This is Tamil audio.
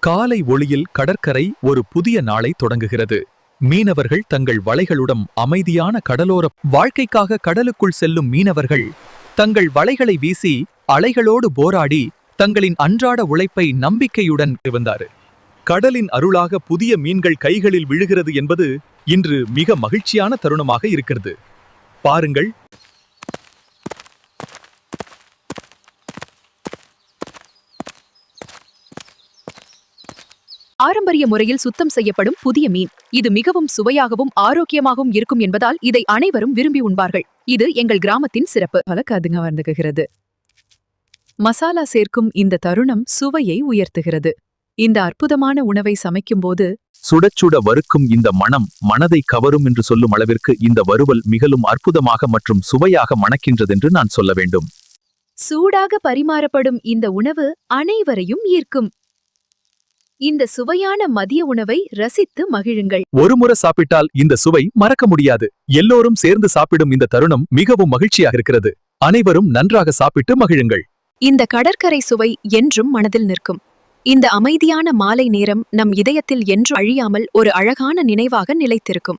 காலை ஒளியில் கடற்கரை ஒரு புதிய நாளை தொடங்குகிறது. மீனவர்கள் தங்கள் வலைகளுடன் அமைதியான கடலோர வாழ்க்கைக்காக கடலுக்குள் செல்லும் மீனவர்கள் தங்கள் வலைகளை வீசி அலைகளோடு போராடி தங்களின் அன்றாட உழைப்பை நம்பிக்கையுடன் வந்தார். கடலின் அருளாக புதிய மீன்கள் கைகளில் விழுகிறது என்பது இன்று மிக மகிழ்ச்சியான தருணமாக இருக்கிறது. பாருங்கள், பாரம்பரிய முறையில் சுத்தம் செய்யப்படும் புதிய மீன். இது மிகவும் சுவையாகவும் ஆரோக்கியமாகவும் இருக்கும் என்பதால் இதை அனைவரும் விரும்பி உண்பார்கள். இது எங்கள் கிராமத்தின் சிறப்பு. பலக்காதுங்க வந்துகிறது. மசாலா சேர்க்கும் இந்த தருணம் சுவையை உயர்த்துகிறது. இந்த அற்புதமான உணவை சமைக்கும்போது சுடச்சுட வறுக்கும் இந்த மனம் மனதை கவரும் என்று சொல்லும் அளவிற்கு இந்த வறுவல் மிகவும் அற்புதமாக மற்றும் சுவையாக மணக்கின்றதென்று நான் சொல்ல வேண்டும். சூடாக பரிமாறப்படும் இந்த உணவு அனைவரையும் ஈர்க்கும். இந்த சுவையான மதிய உணவை ரசித்து மகிழுங்கள். ஒருமுறை சாப்பிட்டால் இந்த சுவை மறக்க முடியாது. எல்லோரும் சேர்ந்து சாப்பிடும் இந்த தருணம் மிகவும் மகிழ்ச்சியாக இருக்கிறது. அனைவரும் நன்றாக சாப்பிட்டு மகிழுங்கள். இந்த கடற்கரை சுவை என்றும் மனதில் நிற்கும். இந்த அமைதியான மாலை நேரம் நம் இதயத்தில் என்றும் அழியாமல் ஒரு அழகான நினைவாக நிலைத்திருக்கும்.